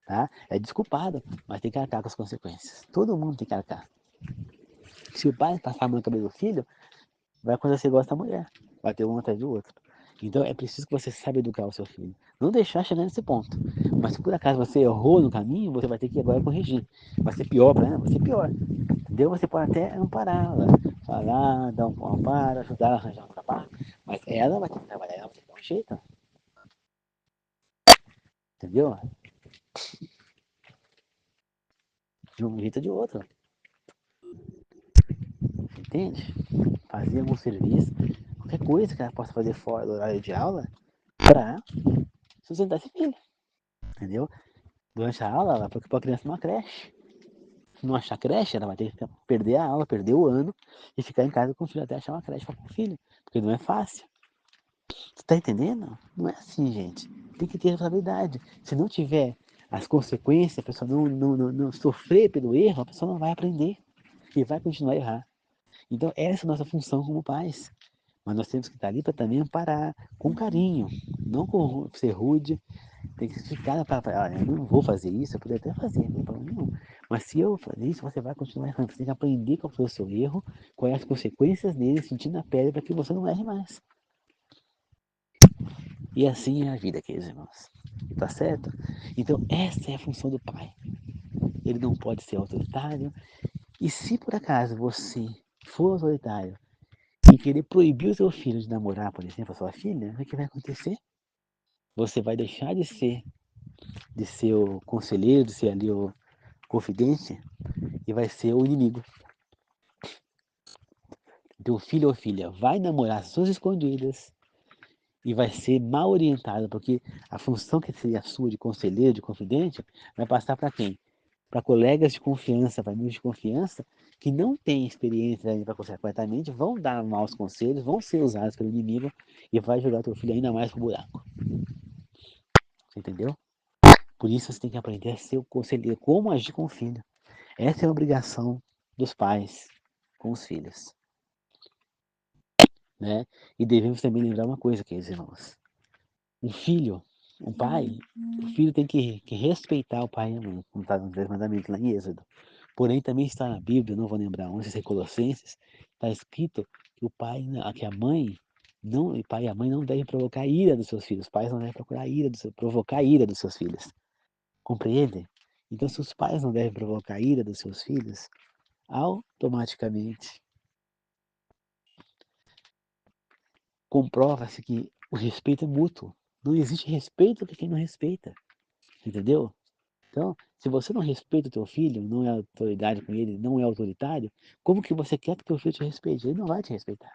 Tá? É desculpado, mas tem que arcar com as consequências. Todo mundo tem que arcar. Se o pai passar a mão no cabelo do filho, vai acontecer igual essa mulher. Vai ter um atrás do outro. Então é preciso que você saiba educar o seu filho. Não deixar chegar nesse ponto. Mas se por acaso você errou no caminho, você vai ter que agora corrigir. Vai ser pior para ela, vai ser pior. Entendeu? Você pode até ampará-la. Falar, dar um amparo, ajudar a arranjar um trabalho. Mas ela vai ter que trabalhar, ela vai ter que dar um jeito. Entendeu? De um jeito ou de outro. Entende? Fazer algum serviço, qualquer coisa que ela possa fazer fora do horário de aula, para sustentar esse filho. Entendeu? Durante a aula, ela preocupa a criança numa creche. Se não achar creche, ela vai ter que perder a aula, perder o ano e ficar em casa com o filho até achar uma creche para o filho. Porque não é fácil. Você tá entendendo? Não é assim, gente. Tem que ter responsabilidade. Se não tiver as consequências, a pessoa não sofrer pelo erro, a pessoa não vai aprender e vai continuar a errar. Então, essa é a nossa função como pais. Mas nós temos que estar ali para também amparar, com carinho, não com ser rude. Tem que ficar para, eu não vou fazer isso, eu poderia até fazer, não tem problema nenhum. Mas se eu fazer isso, você vai continuar errando. Você tem que aprender qual foi o seu erro, quais as consequências dele, sentir na pele para que você não erre mais. E assim é a vida, queridos irmãos. Tá certo? Então, essa é a função do pai. Ele não pode ser autoritário, E se por acaso você for autoritário e querer proibir o seu filho de namorar, por exemplo, a sua filha, o que vai acontecer? Você vai deixar de ser o conselheiro, de ser ali o confidente, e vai ser o inimigo. Teu filho ou filha vai namorar às suas escondidas e vai ser mal orientado, porque a função que seria a sua de conselheiro, de confidente, vai passar para quem? Para colegas de confiança, para amigos de confiança, que não têm experiência para aconselhar corretamente, vão dar maus conselhos, vão ser usados pelo inimigo e vai jogar teu filho ainda mais pro buraco. Você entendeu? Por isso você tem que aprender a ser o conselheiro, como agir com o filho. Essa é a obrigação dos pais com os filhos. Né? E devemos também lembrar uma coisa, queridos irmãos. Um filho, um pai, o filho tem que respeitar o pai e a mãe, como está nos 10 mandamentos lá em Êxodo. Porém, também está na Bíblia, não vou lembrar onde, se é Colossenses, está escrito que o pai, que a mãe, não, o pai e a mãe não devem provocar a ira dos seus filhos. Os pais não devem procurar a ira provocar a ira dos seus filhos. Compreende? Então, se os pais não devem provocar a ira dos seus filhos, automaticamente comprova-se que o respeito é mútuo. Não existe respeito para quem não respeita. Entendeu? Então, se você não respeita o teu filho, não é autoridade com ele, não é autoritário, como que você quer que teu filho te respeite? Ele não vai te respeitar.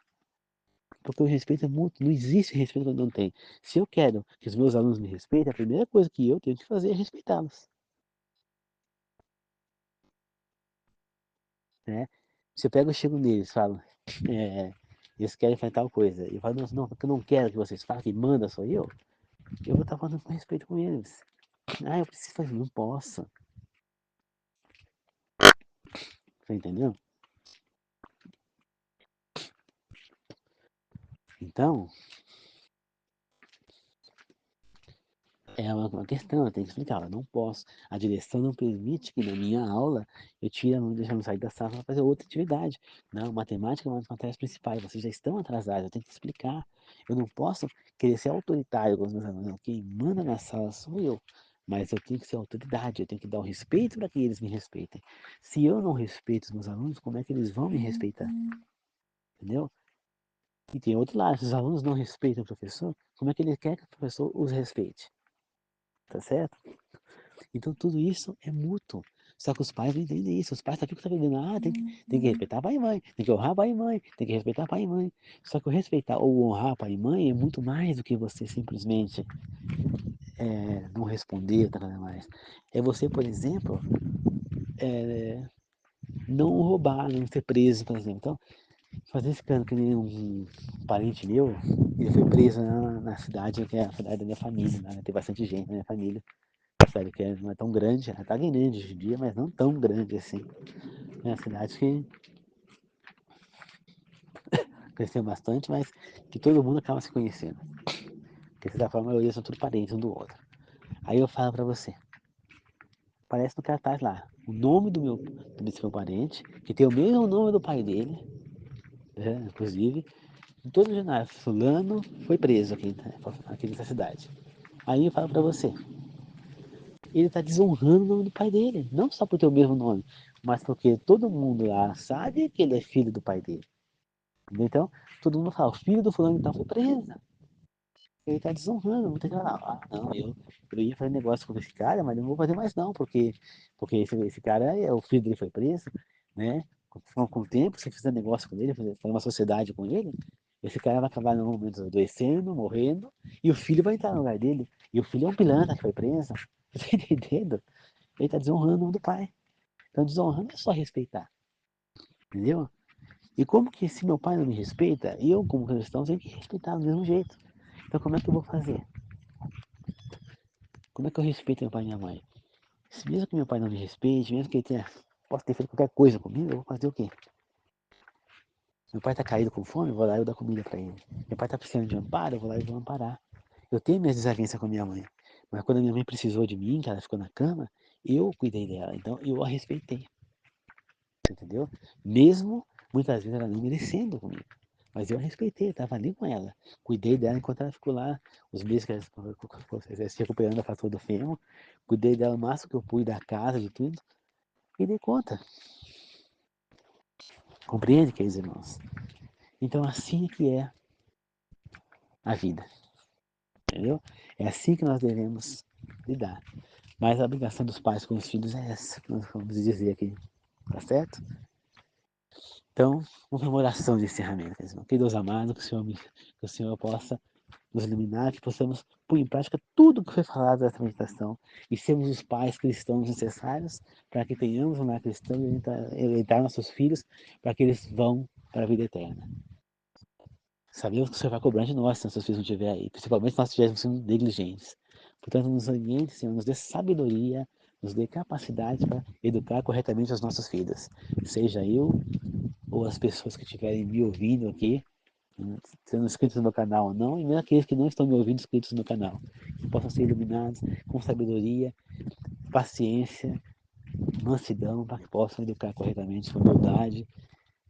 Porque o respeito é mútuo, não existe respeito quando não tem. Se eu quero que os meus alunos me respeitem, a primeira coisa que eu tenho que fazer é respeitá-los. Né? Se eu pego e chego neles e falo, eles querem fazer tal coisa, e eu falo, não, porque eu não quero que vocês façam, quem manda sou eu vou estar falando com respeito com eles. Ah, eu preciso fazer, não posso. Você entendeu? Então, é uma questão, eu tenho que explicar, eu não posso. A direção não permite que na minha aula eu tire a mão, deixe a sair da sala para fazer outra atividade. Não, matemática é uma das matérias principais, vocês já estão atrasados, eu tenho que explicar. Eu não posso querer ser autoritário com os meus alunos, não. Quem manda na sala sou eu. Mas eu tenho que ser autoridade, eu tenho que dar o respeito para que eles me respeitem. Se eu não respeito os meus alunos, como é que eles vão me respeitar? Entendeu? E tem outro lado, se os alunos não respeitam o professor, como é que ele quer que o professor os respeite? Tá certo? Então tudo isso é mútuo. Só que os pais não entendem isso. Os pais só ficam sabendo, tem que respeitar pai e mãe, tem que honrar pai e mãe, tem que respeitar pai e mãe. Só que o respeitar ou honrar pai e mãe é muito mais do que você simplesmente não responder, tá nada mais. É você, por exemplo, não roubar, não ser preso, por exemplo. Então, fazer esse cano que nem um parente meu, ele foi preso na cidade, que é a cidade da minha família, né? Tem bastante gente na minha família. A cidade que não é tão grande, ela tá grande hoje em dia, mas não tão grande assim. É uma cidade que cresceu bastante, mas que todo mundo acaba se conhecendo. Porque, de certa forma, a maioria são tudo parentes um do outro. Aí eu falo pra você, aparece no cartaz lá, o nome desse meu parente, que tem o mesmo nome do pai dele, né, inclusive, em todo o jornal, fulano foi preso aqui nessa cidade. Aí eu falo pra você, ele tá desonrando o nome do pai dele, não só por ter o mesmo nome, mas porque todo mundo lá sabe que ele é filho do pai dele. Então, todo mundo fala, o filho do fulano então foi preso. Ele tá desonrando, vou ter que falar, não, eu ia fazer negócio com esse cara, mas não vou fazer mais não, porque esse cara, o filho dele foi preso, né? Com o tempo, se fizer negócio com ele, fazer uma sociedade com ele, esse cara vai acabar no momento adoecendo, morrendo, e o filho vai entrar no lugar dele. E o filho é um pilantra que foi preso, tá entendendo? Ele tá desonrando o nome do pai. Então, desonrando é só respeitar, entendeu? E como que se meu pai não me respeita, eu como cristão tenho que respeitar do mesmo jeito. Então como é que eu vou fazer? Como é que eu respeito meu pai e minha mãe? Se mesmo que meu pai não me respeite, mesmo que ele possa ter feito qualquer coisa comigo, eu vou fazer o quê? Meu pai tá caído com fome, eu vou lá e eu dou comida para ele. Meu pai tá precisando de amparo, eu vou lá e vou amparar. Eu tenho minhas desavenças com a minha mãe, mas quando a minha mãe precisou de mim, que ela ficou na cama, eu cuidei dela, então eu a respeitei, entendeu? Mesmo muitas vezes ela não merecendo comigo. Mas eu a respeitei, eu estava ali com ela. Cuidei dela enquanto ela ficou lá, os meses que ela ficou se recuperando da fratura do fêmur. Cuidei dela o máximo que eu pude, da casa, de tudo. E dei conta. Compreende, queridos irmãos? Então assim que é a vida, entendeu? É assim que nós devemos lidar. Mas a obrigação dos pais com os filhos é essa, que nós vamos dizer aqui, tá certo? Então, uma oração de encerramento, queridos irmãos. Que Deus amado, que o Senhor possa nos iluminar, que possamos pôr em prática tudo que foi falado nessa meditação e sermos os pais cristãos necessários para que tenhamos um lar cristão e orientar nossos filhos para que eles vão para a vida eterna. Sabemos que o Senhor vai cobrar de nós se nossos filhos não estiverem aí, principalmente se nós estivermos sendo negligentes. Portanto, nos oriente, Senhor, nos dê sabedoria, nos dê capacidade para educar corretamente os nossos filhos. Seja eu ou as pessoas que estiverem me ouvindo aqui, sendo inscritos no meu canal ou não, e mesmo aqueles que não estão me ouvindo inscritos no meu canal, que possam ser iluminados com sabedoria, paciência, mansidão, para que possam educar corretamente, com humildade,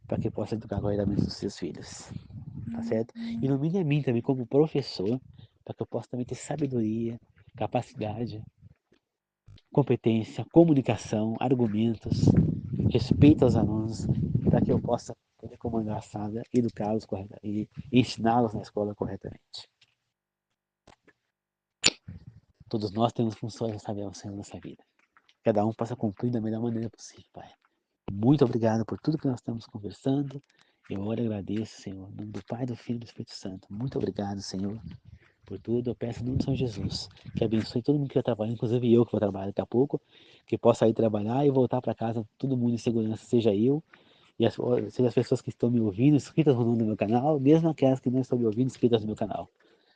para que possam educar corretamente os seus filhos. Tá certo? Ilumine a mim também como professor, para que eu possa também ter sabedoria, capacidade, competência, comunicação, argumentos, respeito aos alunos, para que eu possa poder comandar a sala, educá-los e ensiná-los na escola corretamente. Todos nós temos funções, sabemos, Senhor, nessa vida. Cada um possa cumprir da melhor maneira possível, Pai. Muito obrigado por tudo que nós estamos conversando. Eu oro e agradeço, Senhor, em nome do Pai, do Filho e do Espírito Santo. Muito obrigado, Senhor, por tudo. Eu peço em nome de São Jesus que abençoe todo mundo que está trabalhando, inclusive eu que vou trabalhar daqui a pouco, que possa ir trabalhar e voltar para casa, todo mundo em segurança, seja eu e seja as pessoas que estão me ouvindo, inscritas no meu canal, mesmo aquelas que não estão me ouvindo, inscritas no meu canal.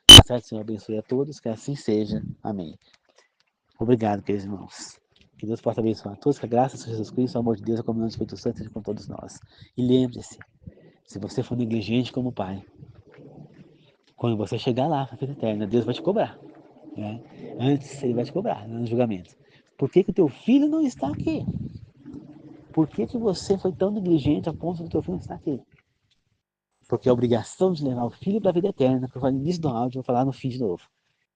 Tá certo, Senhor? Abençoe a todos, que assim seja. Amém. Obrigado, queridos irmãos. Que Deus possa abençoar a todos, que a graça de Jesus Cristo, o amor de Deus, a comunhão do Espírito Santo seja com todos nós. E lembre-se, se você for negligente como pai, quando você chegar lá na vida eterna, Deus vai te cobrar. Né? Antes ele vai te cobrar no julgamento. Por que que o teu filho não está aqui? Por que que você foi tão negligente a ponto do teu filho não estar aqui? Porque a obrigação de levar o filho para a vida eterna, que eu falei no início do áudio, eu vou falar no fim de novo,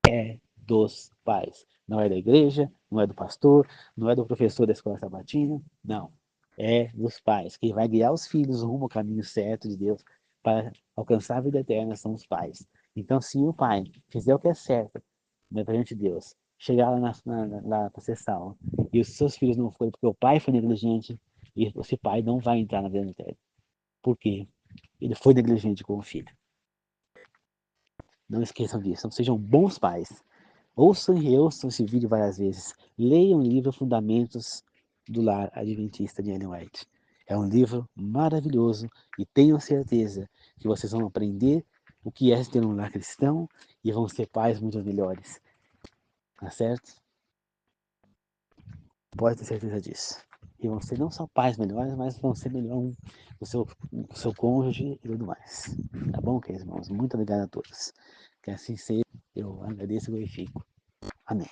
é dos pais. Não é da igreja, não é do pastor, não é do professor da escola sabatina, não. É dos pais. Quem vai guiar os filhos rumo ao caminho certo de Deus para alcançar a vida eterna são os pais. Então, se o pai fizer o que é certo, né, perante Deus, chegar lá na sessão e os seus filhos não forem porque o pai foi negligente, e esse pai não vai entrar na vida eterna. Por quê? Ele foi negligente com o filho. Não esqueçam disso. Então, sejam bons pais. Ouçam e reouçam esse vídeo várias vezes. Leiam o livro Fundamentos do Lar Adventista de Ellen White. É um livro maravilhoso e tenham certeza que vocês vão aprender o que é ter um lar cristão e vão ser pais muito melhores. Tá certo? Pode ter certeza disso. E vão ser não só pais melhores, mas vão ser melhor o seu cônjuge e tudo mais. Tá bom, queridos irmãos? Muito obrigado a todos. Que assim seja. Eu agradeço e glorifico. Amém.